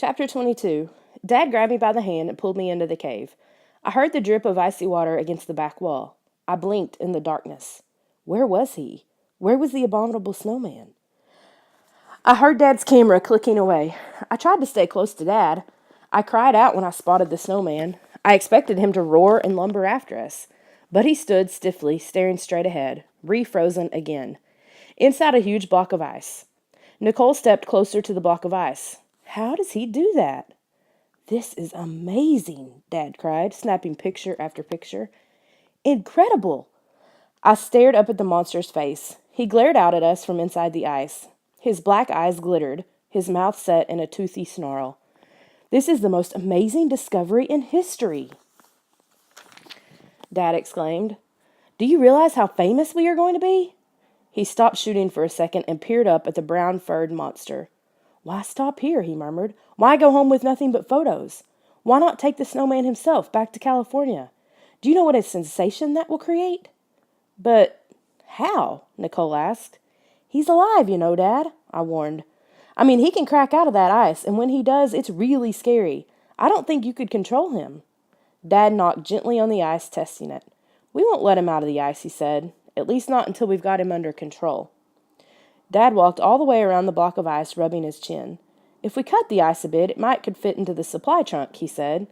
Chapter 22. Dad grabbed me by the hand and pulled me into the cave. I heard the drip of icy water against the back wall. I blinked in the darkness. Where was he? Where was the abominable snowman? I heard Dad's camera clicking away. I tried to stay close to Dad. I cried out when I spotted the snowman. I expected him to roar and lumber after us. But he stood stiffly, staring straight ahead, refrozen again, inside a huge block of ice. Nicole stepped closer to the block of ice. How does he do that? This is amazing, Dad cried, snapping picture after picture. Incredible! I stared up at the monster's face. He glared out at us from inside the ice. His black eyes glittered, his mouth set in a toothy snarl. This is the most amazing discovery in history, Dad exclaimed. Do you realize how famous we are going to be? He stopped shooting for a second and peered up at the brown-furred monster. Why stop here, he murmured. Why go home with nothing but photos? Why not take the snowman himself back to California? Do you know what a sensation that will create? But how? Nicole asked. He's alive, you know, Dad, I warned. I mean, he can crack out of that ice, and when he does, it's really scary. I don't think you could control him. Dad knocked gently on the ice, testing it. We won't let him out of the ice, he said. At least not until we've got him under control. Dad walked all the way around the block of ice, rubbing his chin. If we cut the ice a bit, it might could fit into the supply trunk, he said.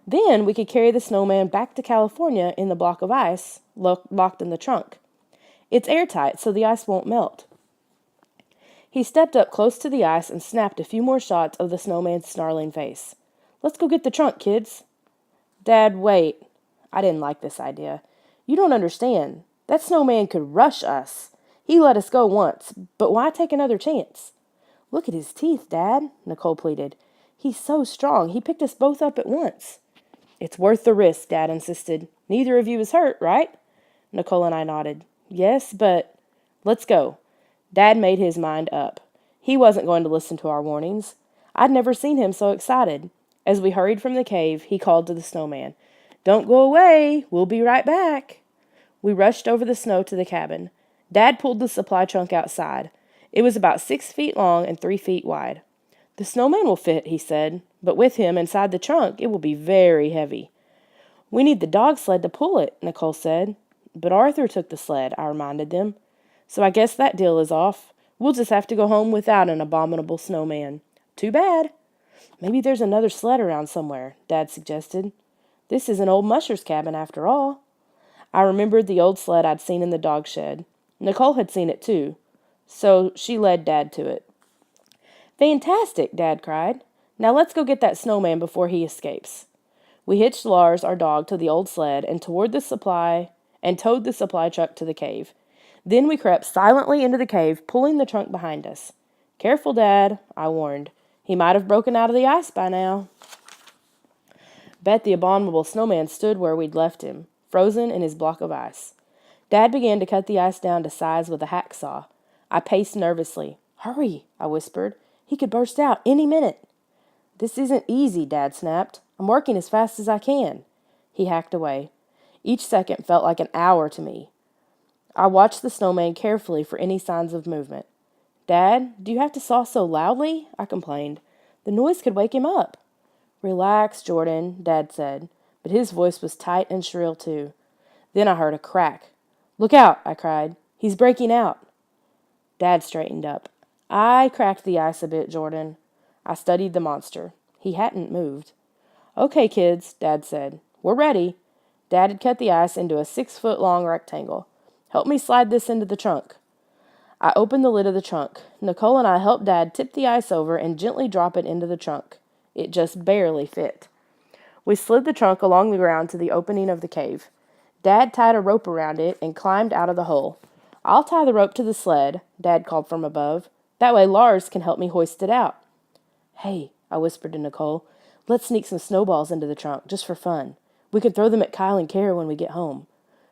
Then we could carry the snowman back to California in the block of ice, locked in the trunk. It's airtight, so the ice won't melt. He stepped up close to the ice and snapped a few more shots of the snowman's snarling face. Let's go get the trunk, kids. Dad, wait. I didn't like this idea. You don't understand. That snowman could rush us. He let us go once, but why take another chance? Look at his teeth, Dad, Nicole pleaded. He's so strong. He picked us both up at once. It's worth the risk, Dad insisted. Neither of you is hurt, right? Nicole and I nodded. Yes, but let's go. Dad made his mind up. He wasn't going to listen to our warnings. I'd never seen him so excited. As we hurried from the cave, he called to the snowman. Don't go away. We'll be right back. We rushed over the snow to the cabin. Dad pulled the supply trunk outside. It was about 6 feet long and 3 feet wide. The snowman will fit, he said, but with him inside the trunk, it will be very heavy. We need the dog sled to pull it, Nicole said. But Arthur took the sled, I reminded them. So I guess that deal is off. We'll just have to go home without an abominable snowman. Too bad. Maybe there's another sled around somewhere, Dad suggested. This is an old musher's cabin after all. I remembered the old sled I'd seen in the dog shed. Nicole had seen it too, so she led Dad to it. Fantastic, Dad cried. Now let's go get that snowman before he escapes. We hitched Lars, our dog, to the old sled and towed the supply truck to the cave. Then we crept silently into the cave, pulling the trunk behind us. Careful, Dad, I warned. He might have broken out of the ice by now. Bet the abominable snowman stood where we'd left him, frozen in his block of ice. Dad began to cut the ice down to size with a hacksaw. I paced nervously. Hurry, I whispered. He could burst out any minute. This isn't easy, Dad snapped. I'm working as fast as I can. He hacked away. Each second felt like an hour to me. I watched the snowman carefully for any signs of movement. Dad, do you have to saw so loudly? I complained. The noise could wake him up. Relax, Jordan, Dad said, but his voice was tight and shrill too. Then I heard a crack. Look out, I cried. He's breaking out. Dad straightened up. I cracked the ice a bit, Jordan. I studied the monster. He hadn't moved. Okay, kids, Dad said. We're ready. Dad had cut the ice into a 6-foot-long rectangle. Help me slide this into the trunk. I opened the lid of the trunk. Nicole and I helped Dad tip the ice over and gently drop it into the trunk. It just barely fit. We slid the trunk along the ground to the opening of the cave. Dad tied a rope around it and climbed out of the hole. I'll tie the rope to the sled, Dad called from above. That way Lars can help me hoist it out. Hey, I whispered to Nicole, let's sneak some snowballs into the trunk, just for fun. We can throw them at Kyle and Kara when we get home.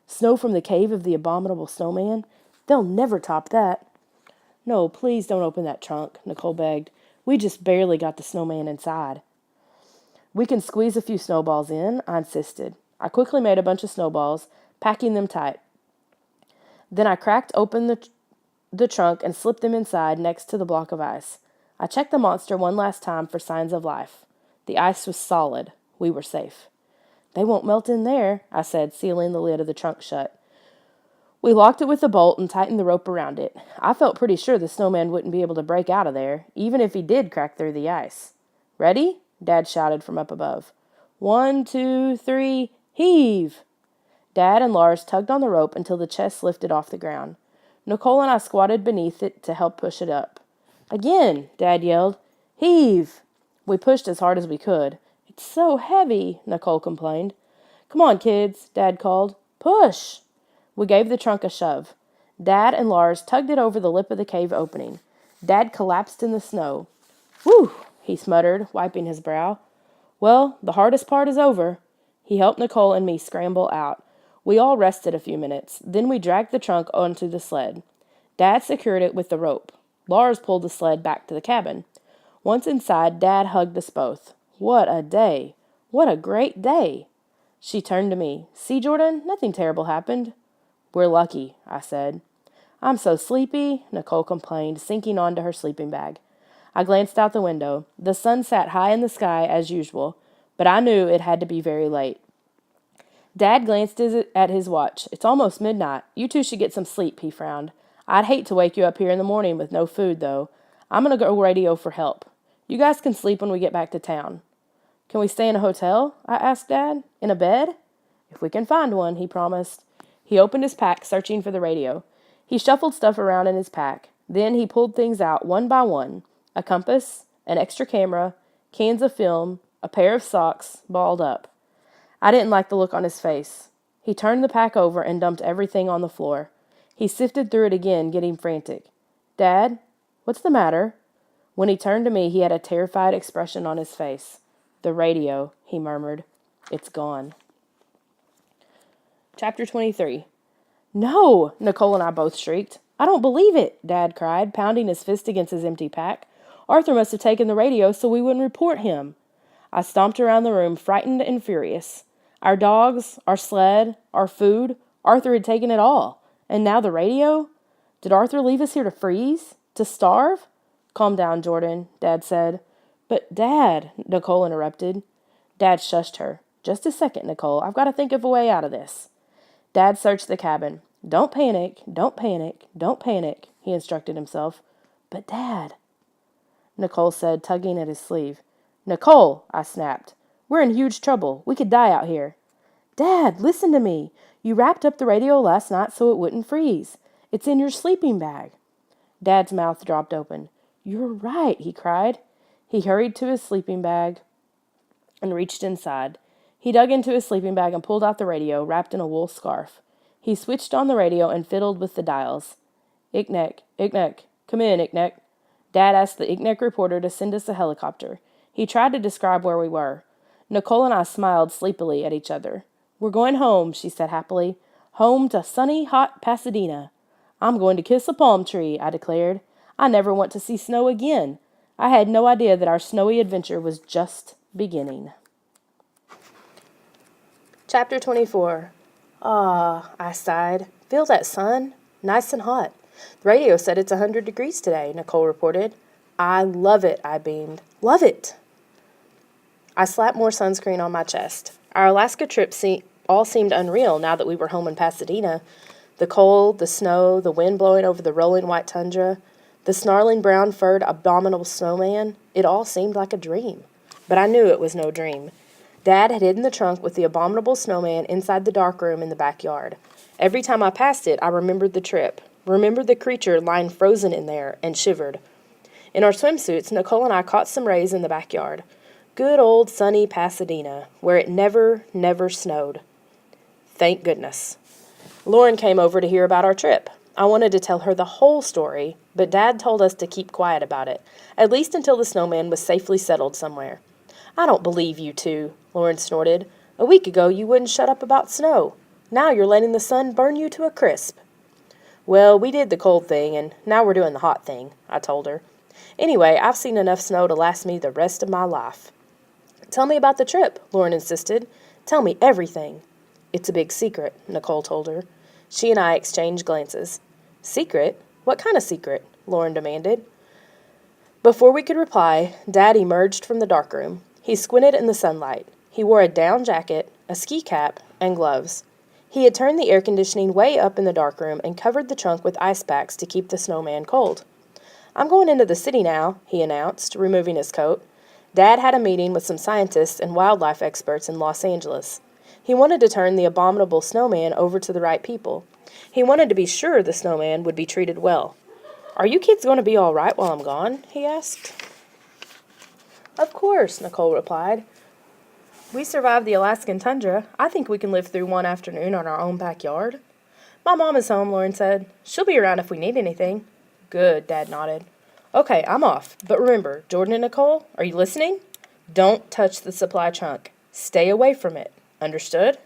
Snow from the cave of the abominable snowman? They'll never top that. No, please don't open that trunk, Nicole begged. We just barely got the snowman inside. We can squeeze a few snowballs in, I insisted. I quickly made a bunch of snowballs, packing them tight. Then I cracked open the trunk and slipped them inside next to the block of ice. I checked the monster one last time for signs of life. The ice was solid. We were safe. They won't melt in there, I said, sealing the lid of the trunk shut. We locked it with a bolt and tightened the rope around it. I felt pretty sure the snowman wouldn't be able to break out of there, even if he did crack through the ice. Ready? Dad shouted from up above. 1, 2, 3, heave! Dad and Lars tugged on the rope until the chest lifted off the ground. Nicole and I squatted beneath it to help push it up. Again, Dad yelled. Heave! We pushed as hard as we could. It's so heavy, Nicole complained. Come on, kids, Dad called. Push! We gave the trunk a shove. Dad and Lars tugged it over the lip of the cave opening. Dad collapsed in the snow. Whew, he smuttered, wiping his brow. Well, the hardest part is over. He helped Nicole and me scramble out. We all rested a few minutes. Then we dragged the trunk onto the sled. Dad secured it with the rope. Lars pulled the sled back to the cabin. Once inside, Dad hugged us both. What a day. What a great day. She turned to me. See, Jordan, nothing terrible happened. We're lucky, I said. I'm so sleepy, Nicole complained, sinking onto her sleeping bag. I glanced out the window. The sun sat high in the sky as usual, but I knew it had to be very late. Dad glanced at his watch. It's almost midnight. You two should get some sleep, he frowned. I'd hate to wake you up here in the morning with no food, though. I'm going to go radio for help. You guys can sleep when we get back to town. Can we stay in a hotel? I asked Dad. In a bed? If we can find one, he promised. He opened his pack, searching for the radio. He shuffled stuff around in his pack. Then he pulled things out one by one. A compass, an extra camera, cans of film, a pair of socks, balled up. I didn't like the look on his face. He turned the pack over and dumped everything on the floor. He sifted through it again, getting frantic. Dad, what's the matter? When he turned to me, he had a terrified expression on his face. The radio, he murmured. It's gone. Chapter 23. No, Nicole and I both shrieked. I don't believe it, Dad cried, pounding his fist against his empty pack. Arthur must have taken the radio so we wouldn't report him. I stomped around the room, frightened and furious. Our dogs, our sled, our food, Arthur had taken it all. And now the radio? Did Arthur leave us here to freeze? To starve? Calm down, Jordan, Dad said. But, Dad, Nicole interrupted. Dad shushed her. Just a second, Nicole. I've got to think of a way out of this. Dad searched the cabin. Don't panic, don't panic, don't panic, he instructed himself. But, Dad, Nicole said, tugging at his sleeve. Nicole, I snapped. We're in huge trouble. We could die out here. Dad, listen to me. You wrapped up the radio last night so it wouldn't freeze. It's in your sleeping bag. Dad's mouth dropped open. You're right, he cried. He hurried to his sleeping bag and reached inside. He dug into his sleeping bag and pulled out the radio, wrapped in a wool scarf. He switched on the radio and fiddled with the dials. Icknek, come in, Icknek. Dad asked the Icknek reporter to send us a helicopter. He tried to describe where we were. Nicole and I smiled sleepily at each other. We're going home, she said happily. Home to sunny, hot Pasadena. I'm going to kiss a palm tree, I declared. I never want to see snow again. I had no idea that our snowy adventure was just beginning. Chapter 24. Ah, I sighed. Feel that sun? Nice and hot. The radio said it's 100 degrees today, Nicole reported. I love it, I beamed. Love it. I slapped more sunscreen on my chest. Our Alaska trip all seemed unreal now that we were home in Pasadena. The cold, the snow, the wind blowing over the rolling white tundra, the snarling brown-furred abominable snowman, it all seemed like a dream. But I knew it was no dream. Dad had hidden the trunk with the abominable snowman inside the dark room in the backyard. Every time I passed it, I remembered the trip, remembered the creature lying frozen in there, and shivered. In our swimsuits, Nicole and I caught some rays in the backyard. Good old sunny Pasadena, where it never, never snowed. Thank goodness. Lauren came over to hear about our trip. I wanted to tell her the whole story, but Dad told us to keep quiet about it, at least until the snowman was safely settled somewhere. I don't believe you two, Lauren snorted. A week ago you wouldn't shut up about snow. Now you're letting the sun burn you to a crisp. Well, we did the cold thing, and now we're doing the hot thing, I told her. Anyway, I've seen enough snow to last me the rest of my life. Tell me about the trip, Lauren insisted. Tell me everything. It's a big secret, Nicole told her. She and I exchanged glances. Secret? What kind of secret? Lauren demanded. Before we could reply, Dad emerged from the darkroom. He squinted in the sunlight. He wore a down jacket, a ski cap, and gloves. He had turned the air conditioning way up in the darkroom and covered the trunk with ice packs to keep the snowman cold. "I'm going into the city now," he announced, removing his coat. Dad had a meeting with some scientists and wildlife experts in Los Angeles. He wanted to turn the abominable snowman over to the right people. He wanted to be sure the snowman would be treated well. "Are you kids going to be all right while I'm gone?" he asked. "Of course," Nicole replied. "We survived the Alaskan tundra. I think we can live through one afternoon on our own backyard." "My mom is home," Lauren said. "She'll be around if we need anything." "Good," Dad nodded. "Okay, I'm off. But remember, Jordan and Nicole, are you listening? Don't touch the supply trunk. Stay away from it. Understood?"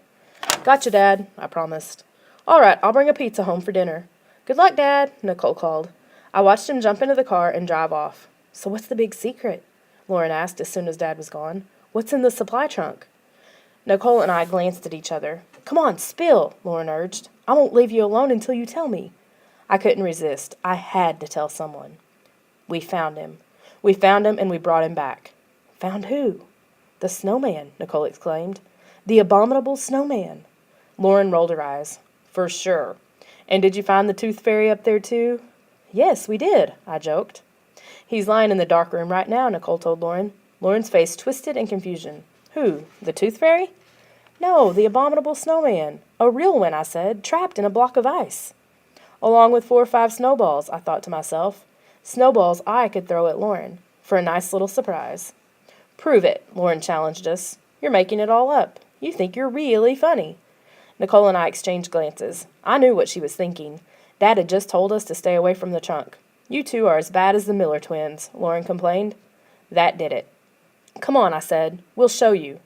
"Gotcha, Dad," I promised. "All right, I'll bring a pizza home for dinner." "Good luck, Dad," Nicole called. I watched him jump into the car and drive off. "So what's the big secret?" Lauren asked as soon as Dad was gone. "What's in the supply trunk?" Nicole and I glanced at each other. "Come on, spill," Lauren urged. "I won't leave you alone until you tell me." I couldn't resist. I had to tell someone. "We found him. We found him and we brought him back." "Found who?" "The snowman," Nicole exclaimed. "The abominable snowman." Lauren rolled her eyes. "For sure. And did you find the tooth fairy up there too?" "Yes, we did," I joked. "He's lying in the dark room right now," Nicole told Lauren. Lauren's face twisted in confusion. "Who? The tooth fairy?" "No, the abominable snowman. A real one," I said, "trapped in a block of ice." "Along with 4 or 5 snowballs," I thought to myself. Snowballs I could throw at Lauren, for a nice little surprise. "Prove it," Lauren challenged us. "You're making it all up. You think you're really funny." Nicole and I exchanged glances. I knew what she was thinking. Dad had just told us to stay away from the trunk. "You two are as bad as the Miller twins," Lauren complained. That did it. "Come on," I said. "We'll show you."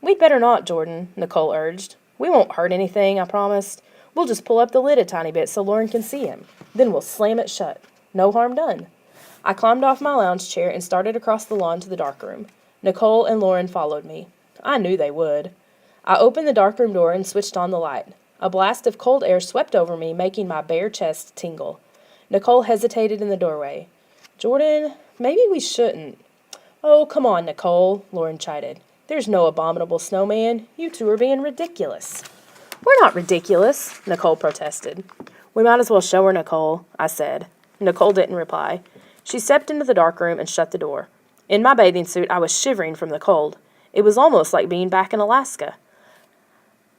"We'd better not, Jordan," Nicole urged. "We won't hurt anything, I promised. We'll just pull up the lid a tiny bit so Lauren can see him. Then we'll slam it shut. No harm done." I climbed off my lounge chair and started across the lawn to the darkroom. Nicole and Lauren followed me. I knew they would. I opened the darkroom door and switched on the light. A blast of cold air swept over me, making my bare chest tingle. Nicole hesitated in the doorway. "Jordan, maybe we shouldn't." "Oh, come on, Nicole," Lauren chided. "There's no abominable snowman. You two are being ridiculous." "We're not ridiculous," Nicole protested. "We might as well show her, Nicole," I said. Nicole didn't reply. She stepped into the darkroom and shut the door. In my bathing suit, I was shivering from the cold. It was almost like being back in Alaska.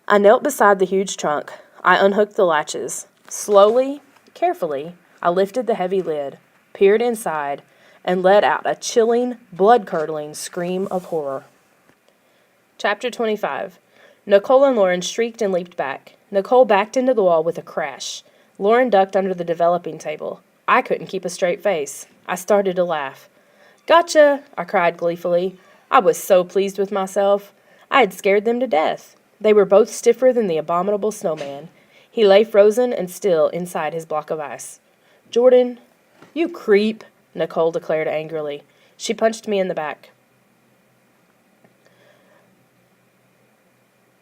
I knelt beside the huge trunk. I unhooked the latches. Slowly, carefully, I lifted the heavy lid, peered inside, and let out a chilling, blood-curdling scream of horror. Chapter 25. Nicole and Lauren shrieked and leaped back. Nicole backed into the wall with a crash. Lauren ducked under the developing table. I couldn't keep a straight face. I started to laugh. "Gotcha!" I cried gleefully. I was so pleased with myself. I had scared them to death. They were both stiffer than the abominable snowman. He lay frozen and still inside his block of ice. "Jordan, you creep," Nicole declared angrily. She punched me in the back.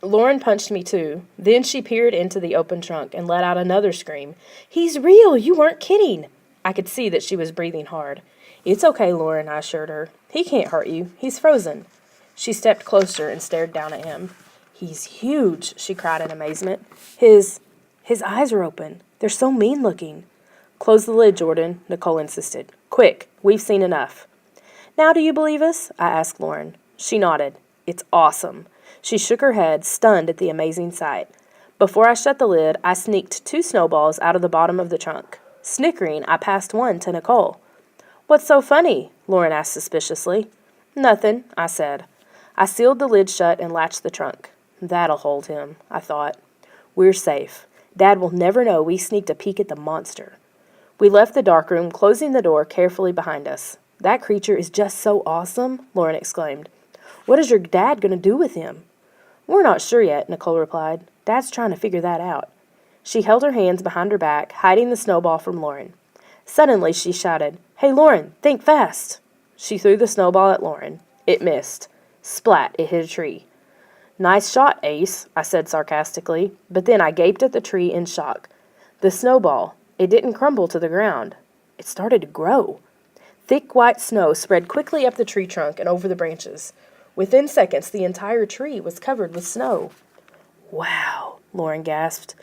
Lauren punched me too. Then she peered into the open trunk and let out another scream. "He's real! You weren't kidding!" I could see that she was breathing hard. "It's okay, Lauren," I assured her. "He can't hurt you. He's frozen." She stepped closer and stared down at him. "He's huge," she cried in amazement. His eyes are open. They're so mean-looking." "Close the lid, Jordan," Nicole insisted. "Quick, we've seen enough." "Now do you believe us?" I asked Lauren. She nodded. "It's awesome." She shook her head, stunned at the amazing sight. Before I shut the lid, I sneaked 2 snowballs out of the bottom of the trunk. Snickering, I passed one to Nicole. "What's so funny?" Lauren asked suspiciously. "Nothing," I said. I sealed the lid shut and latched the trunk. That'll hold him, I thought. We're safe. Dad will never know we sneaked a peek at the monster. We left the darkroom, closing the door carefully behind us. "That creature is just so awesome," Lauren exclaimed. "What is your dad going to do with him?" "We're not sure yet," Nicole replied. "Dad's trying to figure that out." She held her hands behind her back, hiding the snowball from Lauren. Suddenly she shouted, "Hey, Lauren, think fast!" She threw the snowball at Lauren. It missed. Splat, it hit a tree. "Nice shot, Ace," I said sarcastically, but then I gaped at the tree in shock. The snowball, it didn't crumble to the ground. It started to grow. Thick white snow spread quickly up the tree trunk and over the branches. Within seconds, the entire tree was covered with snow. Wow, Lauren gasped.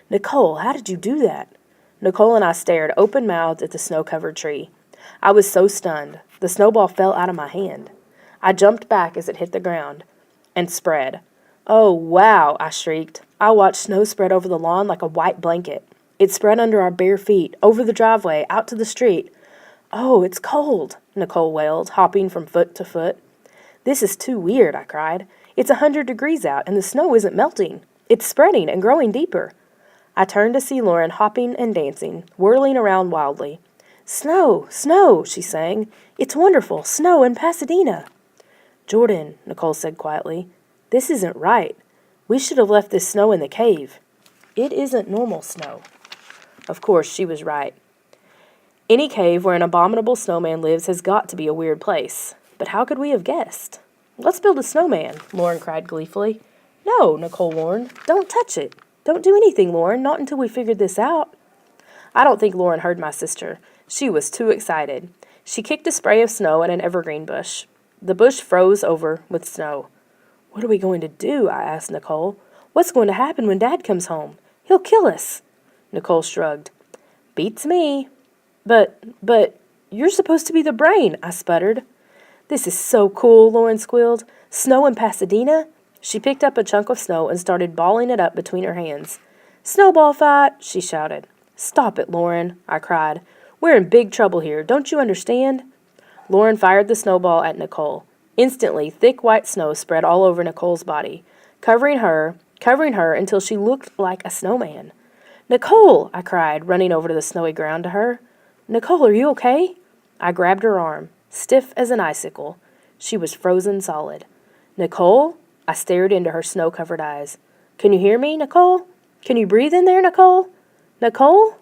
Nicole, how did you do that? Nicole and I stared open-mouthed at the snow-covered tree. I was so stunned. The snowball fell out of my hand. I jumped back as it hit the ground and spread. Oh, wow, I shrieked. I watched snow spread over the lawn like a white blanket. It spread under our bare feet, over the driveway, out to the street. Oh, it's cold, Nicole wailed, hopping from foot to foot. This is too weird, I cried. It's 100 degrees out, and the snow isn't melting. It's spreading and growing deeper. I turned to see Lauren hopping and dancing, whirling around wildly. Snow, snow, she sang. It's wonderful, snow in Pasadena. Jordan, Nicole said quietly, this isn't right. We should have left this snow in the cave. It isn't normal snow. Of course, she was right. Any cave where an abominable snowman lives has got to be a weird place. But how could we have guessed? Let's build a snowman, Lauren cried gleefully. No, Nicole warned. Don't touch it. Don't do anything, Lauren, not until we figured this out. I don't think Lauren heard my sister. She was too excited. She kicked a spray of snow at an evergreen bush. The bush froze over with snow. What are we going to do? I asked Nicole. What's going to happen when Dad comes home? He'll kill us. Nicole shrugged. Beats me. But, you're supposed to be the brain, I sputtered. This is so cool, Lauren squealed. Snow in Pasadena? She picked up a chunk of snow and started balling it up between her hands. Snowball fight, she shouted. Stop it, Lauren, I cried. We're in big trouble here, don't you understand? Lauren fired the snowball at Nicole. Instantly, thick white snow spread all over Nicole's body, covering her until she looked like a snowman. Nicole, I cried, running over to the snowy ground to her. Nicole, are you okay? I grabbed her arm, stiff as an icicle. She was frozen solid. Nicole? I stared into her snow-covered eyes. Can you hear me, Nicole? Can you breathe in there, Nicole? Nicole?